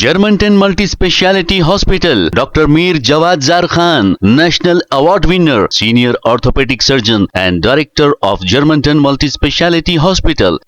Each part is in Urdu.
Germantown Multi-Speciality Hospital, Dr. Mir Jawad Zar Khan, National Award winner, Senior Orthopedic Surgeon and Director of Germantown Multi-Speciality Hospital.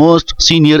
Most Senior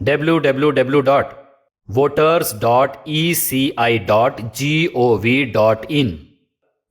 www.voters.eci.gov.in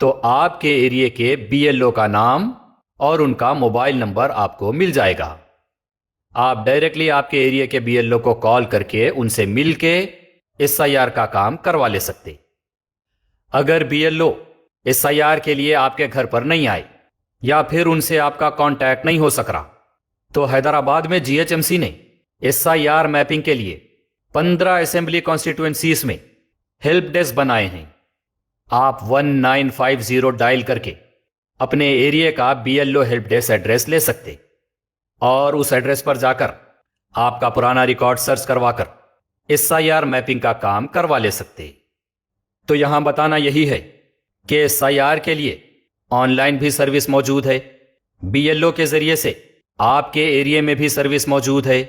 تو آپ کے ایریے کے BLO کا نام اور ان کا موبائل نمبر آپ کو مل جائے گا۔ آپ ڈائریکٹلی آپ کے ایریے کے BLO کو کال کر کے ان سے مل کے SIR کا کام کروا لے سکتے۔ اگر BLO SIR کے لیے آپ کے گھر پر نہیں آئے یا پھر ان سے آپ کا کانٹیکٹ نہیں ہو سک رہا تو حیدرآباد میں GHMC نے SIR میپنگ کے لیے 15 اسمبلی کانسٹیٹوئنسیز میں ہیلپ ڈیسک بنائے ہیں۔ آپ 1950 ڈائل کر کے اپنے ایریے کا BLO ہیلپ ڈیسک ایڈریس لے سکتے اور اس ایڈریس پر جا کر آپ کا پرانا ریکارڈ سرچ کروا کر SIR میپنگ کا کام کروا لے سکتے۔ تو یہاں بتانا یہی ہے کہ SIR کے لیے آن لائن بھی سروس موجود ہے، BLO کے ذریعے سے آپ کے ایریے میں بھی سروس موجود ہے،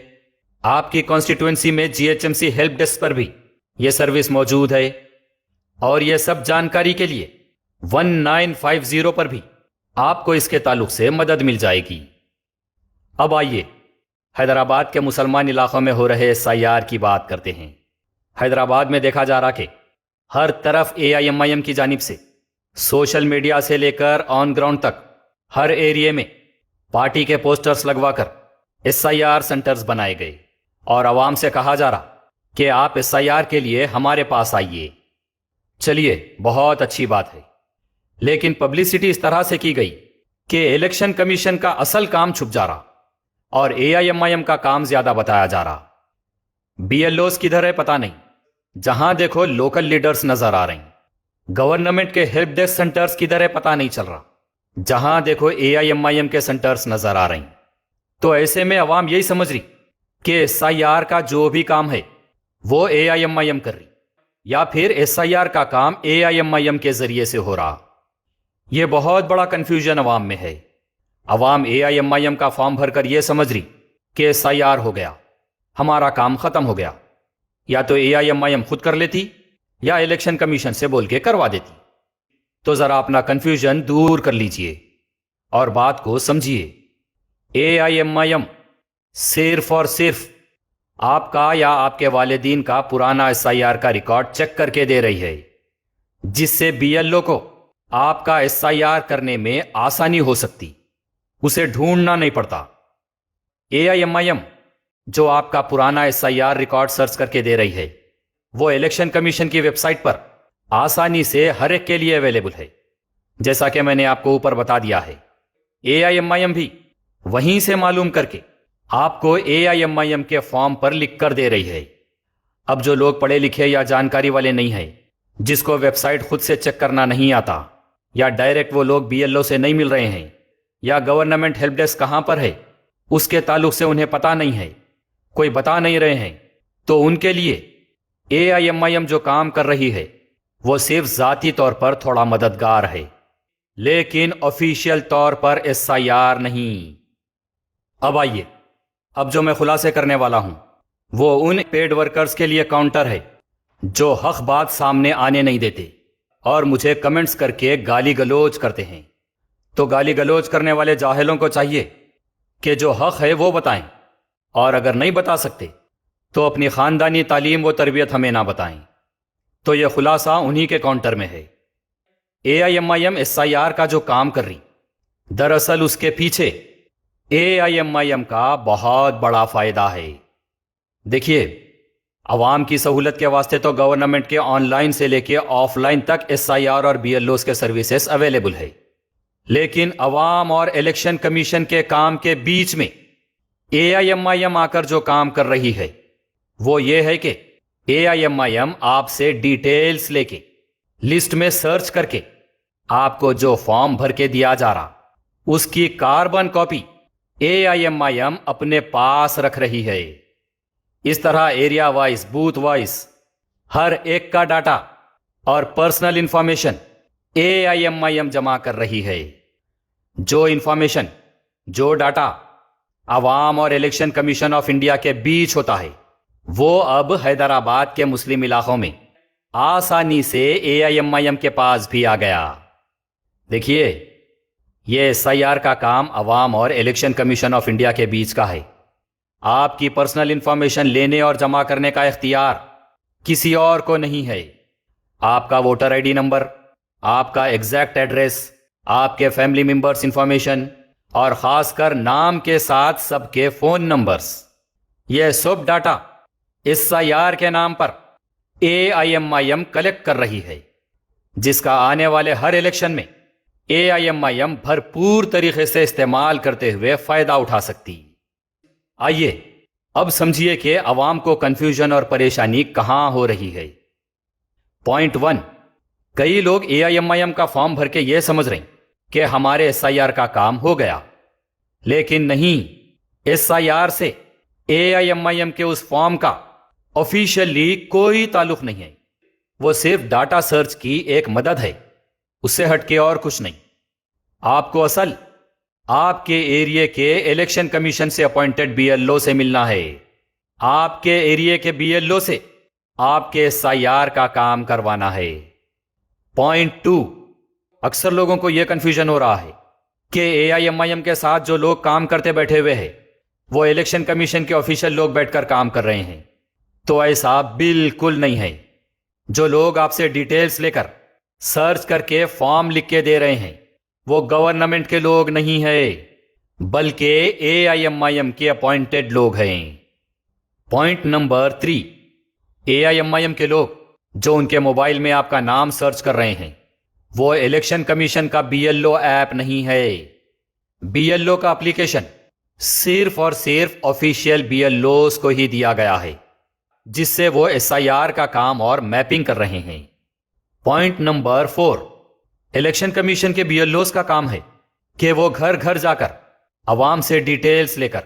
آپ کی کانسٹیٹوئنسی میں GHMC ہیلپ ڈیسک پر بھی یہ سروس موجود ہے، اور یہ سب جانکاری کے لیے 1950 پر بھی آپ کو اس کے تعلق سے مدد مل جائے گی۔ اب آئیے حیدرآباد کے مسلمان علاقوں میں ہو رہے SIR کی بات کرتے ہیں۔ حیدرآباد میں دیکھا جا رہا کہ ہر طرف AIMIM کی جانب سے سوشل میڈیا سے لے کر آن گراؤنڈ تک ہر ایریے میں پارٹی کے پوسٹرز لگوا کر SIR سینٹرز بنائے گئے اور عوام سے کہا جا رہا کہ آپ SIR کے لیے ہمارے پاس آئیے۔ چلیے، بہت اچھی بات ہے، لیکن پبلسٹی اس طرح سے کی گئی کہ الیکشن کمیشن کا اصل کام چھپ جا رہا اور AIMIM کا کام زیادہ بتایا جا رہا۔ BLOs کدھر ہے پتہ نہیں، جہاں دیکھو لوکل لیڈرز نظر آ رہے ہیں۔ گورنمنٹ کے ہیلپ ڈیسک سینٹرز کدھر ہے پتہ نہیں چل رہا، جہاں دیکھو AIMIM کے سینٹرز نظر آ رہے ہیں۔ تو ایسے میں عوام یہی سمجھ رہی کہ SIR کا جو بھی کام ہے وہ AIMIM کر رہی، یا پھر SIR کا کام AIMIM کے ذریعے سے ہو رہا۔ یہ بہت بڑا کنفیوژن عوام میں ہے۔ عوام AIMIM کا فارم بھر کر یہ سمجھ رہی کہ SIR ہو گیا، ہمارا کام ختم ہو گیا، یا تو AIMIM خود کر لیتی یا الیکشن کمیشن سے بول کے کروا دیتی۔ تو ذرا اپنا کنفیوژن دور کر لیجئے اور بات کو سمجھیے۔ AIMIM صرف اور صرف آپ کا یا آپ کے والدین کا پرانا SIR کا ریکارڈ چیک کر کے دے رہی ہے، جس سے BLO کو آپ کا SIR کرنے میں آسانی ہو سکتی، اسے ڈھونڈنا نہیں پڑتا۔ AIMIM جو آپ کا پرانا SIR ریکارڈ سرچ کر کے دے رہی ہے وہ الیکشن کمیشن کی ویب سائٹ پر آسانی سے ہر ایک کے لیے اویلیبل ہے، جیسا کہ میں نے آپ کو اوپر بتا دیا ہے۔ AIMIM بھی وہیں سے معلوم کر کے آپ کو AIMIM کے فارم پر لکھ کر دے رہی ہے۔ اب جو لوگ پڑھے لکھے یا جانکاری والے نہیں ہیں، جس کو ویب سائٹ خود سے چیک کرنا نہیں آتا، یا ڈائریکٹ وہ لوگ BLO سے نہیں مل رہے ہیں، یا گورنمنٹ ہیلپ ڈیسک کہاں پر ہے اس کے تعلق سے انہیں پتہ نہیں ہے، کوئی بتا نہیں رہے ہیں، تو ان کے لیے AIMIM جو کام کر رہی ہے وہ صرف ذاتی طور پر تھوڑا مددگار ہے، لیکن آفیشیل طور پر SIR نہیں۔ اب آئیے، اب جو میں خلاصے کرنے والا ہوں وہ ان پیڈ ورکرز کے لیے کاؤنٹر ہے جو حق بات سامنے آنے نہیں دیتے اور مجھے کمنٹس کر کے گالی گلوچ کرتے ہیں۔ تو گالی گلوچ کرنے والے جاہلوں کو چاہیے کہ جو حق ہے وہ بتائیں، اور اگر نہیں بتا سکتے تو اپنی خاندانی تعلیم و تربیت ہمیں نہ بتائیں۔ تو یہ خلاصہ انہی کے کاؤنٹر میں ہے۔ AIMIM SIR کا جو کام کر رہی، دراصل اس کے پیچھے AIMIM کا بہت بڑا فائدہ ہے۔ دیکھیے، عوام کی سہولت کے واسطے تو گورنمنٹ کے آن لائن سے لے کے آف لائن تک SIR اور BLOs کے سروسز اویلیبل ہے، لیکن عوام اور الیکشن کمیشن کے کام کے بیچ میں AIMIM آ کر جو کام کر رہی ہے وہ یہ ہے کہ AIMIM آپ سے ڈیٹیلز لے کے لسٹ میں سرچ کر کے آپ کو جو فارم بھر کے دیا جا رہا اس کی کاربن کاپی AIMIM اپنے پاس رکھ رہی ہے۔ اس طرح ایریا وائز، بوتھ وائز ہر ایک کا ڈاٹا اور پرسنل انفارمیشن AIMIM جمع کر رہی ہے۔ جو انفارمیشن، جو ڈاٹا عوام اور الیکشن کمیشن آف انڈیا کے بیچ ہوتا ہے وہ اب حیدرآباد کے مسلم علاقوں میں آسانی سے AIMIM کے پاس بھی آ گیا۔ دیکھیے، یہ SIR کا کام عوام اور الیکشن کمیشن آف انڈیا کے بیچ کا ہے۔ آپ کی پرسنل انفارمیشن لینے اور جمع کرنے کا اختیار کسی اور کو نہیں ہے۔ آپ کا ووٹر ID نمبر، آپ کا ایگزیکٹ ایڈریس، آپ کے فیملی ممبرس انفارمیشن اور خاص کر نام کے ساتھ سب کے فون نمبرز، یہ سب ڈاٹا اس SIR کے نام پر AIMIM کلیکٹ کر رہی ہے، جس کا آنے والے ہر الیکشن میں AIMIM بھرپور طریقے سے استعمال کرتے ہوئے فائدہ اٹھا سکتی۔ آئیے اب سمجھیے کہ عوام کو کنفیوژن اور پریشانی کہاں ہو رہی ہے۔ پوائنٹ 1، کئی لوگ AIMIM کا فارم بھر کے یہ سمجھ رہے ہیں کہ ہمارے SIR کا کام ہو گیا، لیکن نہیں، SIR سے AIMIM کے اس فارم کا آفیشیلی کوئی تعلق نہیں ہے، وہ صرف ڈاٹا سرچ کی ایک مدد ہے، اس سے ہٹ کے اور کچھ نہیں۔ آپ کو اصل آپ کے ایریے کے الیکشن کمیشن سے اپوائنٹڈ BLO سے ملنا ہے، آپ کے ایریے کے BLO سے آپ کے SIR کا کام کروانا ہے۔ پوائنٹ 2، اکثر لوگوں کو یہ کنفیوژن ہو رہا ہے کہ AIMIM کے ساتھ جو لوگ کام کرتے بیٹھے ہوئے ہیں وہ الیکشن کمیشن کے آفیشیل لوگ بیٹھ کر کام کر رہے ہیں، تو ایسا بالکل نہیں ہے۔ جو لوگ آپ سے ڈیٹیلز لے کر سرچ کر کے فارم لکھ کے دے رہے ہیں وہ گورنمنٹ کے لوگ نہیں ہیں، بلکہ AIMIM کے اپوائنٹڈ لوگ ہیں۔ پوائنٹ نمبر 3، AIMIM کے لوگ جو ان کے موبائل میں آپ کا نام سرچ کر رہے ہیں وہ الیکشن کمیشن کا BLO ایپ نہیں ہے۔ BLO کا اپلیکیشن صرف اور صرف آفیشیل BLOs کو ہی دیا گیا ہے، جس سے وہ SIR کا کام اور میپنگ کر رہے ہیں۔ پوائنٹ نمبر 4، الیکشن کمیشن کے BLOs کا کام ہے کہ وہ گھر گھر جا کر عوام سے ڈیٹیلز لے کر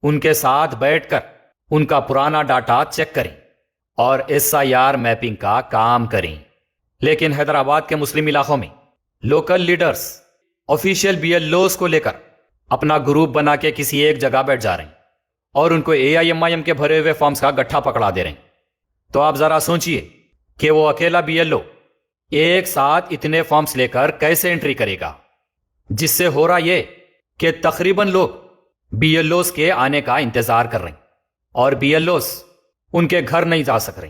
ان کے ساتھ بیٹھ کر ان کا پرانا ڈاٹا چیک کریں اور SIR میپنگ کا کام کریں۔ لیکن حیدرآباد کے مسلم علاقوں میں لوکل لیڈرز آفیشیل BLOs کو لے کر اپنا گروپ بنا کے کسی ایک جگہ بیٹھ جا رہے ہیں اور ان کو AIMIM کے بھرے ہوئے فارمز کا گٹھا پکڑا دے رہے ہیں۔ تو آپ ذرا سوچئے کہ وہ اکیلا BLO ایک ساتھ اتنے فارمز لے کر کیسے انٹری کرے گا، جس سے ہو رہا یہ کہ تقریباً لوگ BLOs کے آنے کا انتظار کر رہے ہیں اور BLOs ان کے گھر نہیں جا سک رہے،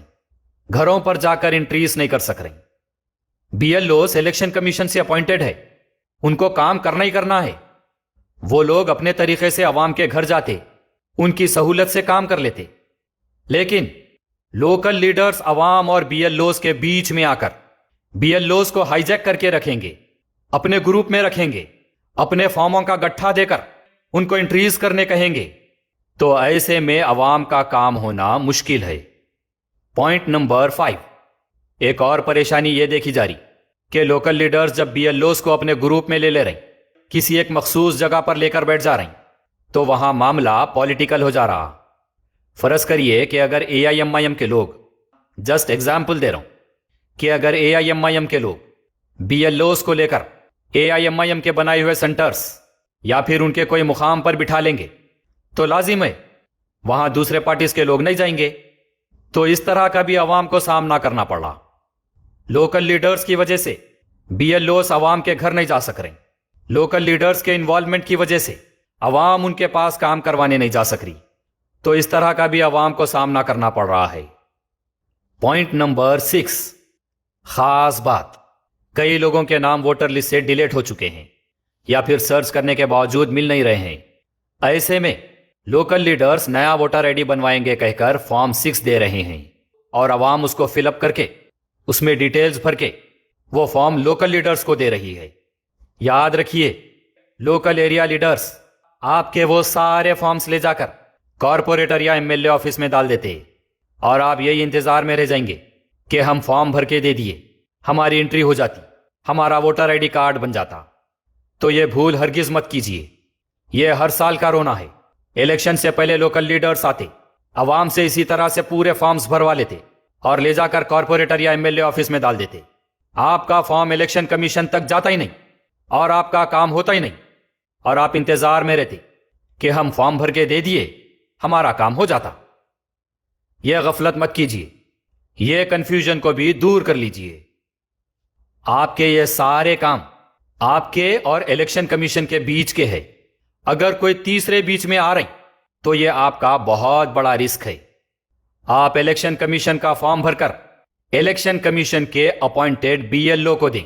گھروں پر جا کر انٹریز نہیں کر سک رہے۔ BLOs الیکشن کمیشن سے اپوائنٹڈ ہے، ان کو کام کرنا ہی کرنا ہے۔ وہ لوگ اپنے طریقے سے عوام کے گھر جاتے، ان کی سہولت سے کام کر لیتے، لیکن لوکل لیڈرز عوام اور BLOs کے بیچ میں آ کر BLOs کو ہائی جیک کر کے رکھیں گے، اپنے گروپ میں رکھیں گے، اپنے فارموں کا گٹھا دے کر ان کو انٹریز کرنے کہیں گے، تو ایسے میں عوام کا کام ہونا مشکل ہے۔ پوائنٹ نمبر 5، ایک اور پریشانی یہ دیکھی جا رہی کہ لوکل لیڈرز جب BLOs کو اپنے گروپ میں لے رہے ہیں، کسی ایک مخصوص جگہ پر لے کر بیٹھ جا رہے ہیں، تو وہاں معاملہ پولیٹیکل ہو جا رہا۔ فرض کریے کہ اگر AIMIM کے لوگ، جسٹ ایگزامپل دے رہا ہوں، کہ اگر AIMIM کے لوگ BLOs کو لے کر AIMIM کے بنائے ہوئے سینٹرز یا پھر ان کے کوئی مقام پر بٹھا لیں گے تو لازم ہے وہاں دوسرے پارٹیز کے لوگ نہیں جائیں گے، تو اس طرح کا بھی عوام کو سامنا کرنا پڑا۔ لوکل لیڈرز کی وجہ سے BLOs عوام کے گھر نہیں جا سک رہے، لوکل لیڈرز کے انوالومنٹ کی وجہ سے عوام ان کے پاس کام کروانے نہیں جا سک رہی، تو اس طرح کا بھی عوام کو سامنا کرنا پڑ رہا ہے۔ پوائنٹ نمبر 6، خاص بات، کئی لوگوں کے نام ووٹر لسٹ سے ڈیلیٹ ہو چکے ہیں یا پھر سرچ کرنے کے باوجود مل نہیں رہے ہیں۔ ایسے میں لوکل لیڈرز نیا ووٹر ID بنوائیں گے کہہ کر فارم 6 دے رہے ہیں اور عوام اس کو فل اپ کر کے اس میں ڈیٹیلز بھر کے وہ فارم لوکل لیڈرز کو دے رہی ہے۔ یاد رکھیے، لوکل ایریا لیڈرز آپ کے وہ سارے فارمز لے جا کر کارپوریٹر یا MLA آفس میں ڈال دیتے اور آپ یہی انتظار میں رہ جائیں گے کہ ہم فارم بھر کے دے دیے، ہماری انٹری ہو جاتی، ہمارا ووٹر ID کارڈ بن جاتا۔ تو یہ بھول ہرگز مت کیجیے، یہ ہر سال کا رونا ہے۔ الیکشن سے پہلے لوکل لیڈرز آتے، عوام سے اسی طرح سے پورے فارمز بھروا لیتے اور لے جا کر کارپوریٹر یا MLA آفس میں ڈال دیتے۔ آپ کا فارم الیکشن کمیشن تک جاتا ہی نہیں اور آپ کا کام ہوتا ہی نہیں، اور آپ انتظار میں رہتے کہ ہم فارم بھر کے دے دیے، ہمارا کام ہو جاتا۔ یہ غفلت مت کیجیے، یہ کنفیوژن کو بھی دور کر لیجیے۔ آپ کے یہ سارے کام آپ کے اور الیکشن کمیشن کے بیچ کے ہے، اگر کوئی تیسرے بیچ میں آ رہے تو یہ آپ کا بہت بڑا رسک ہے۔ آپ الیکشن کمیشن کا فارم بھر کر الیکشن کمیشن کے اپوائنٹڈ BLO کو دیں،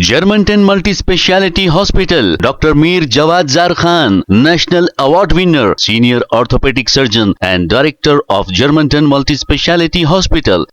Germantown Multi Speciality Hospital, Dr. Mir Jawad Zar Khan, National Award winner, Senior Orthopedic Surgeon and Director of Germantown Multi Speciality Hospital।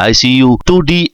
ICU, 2D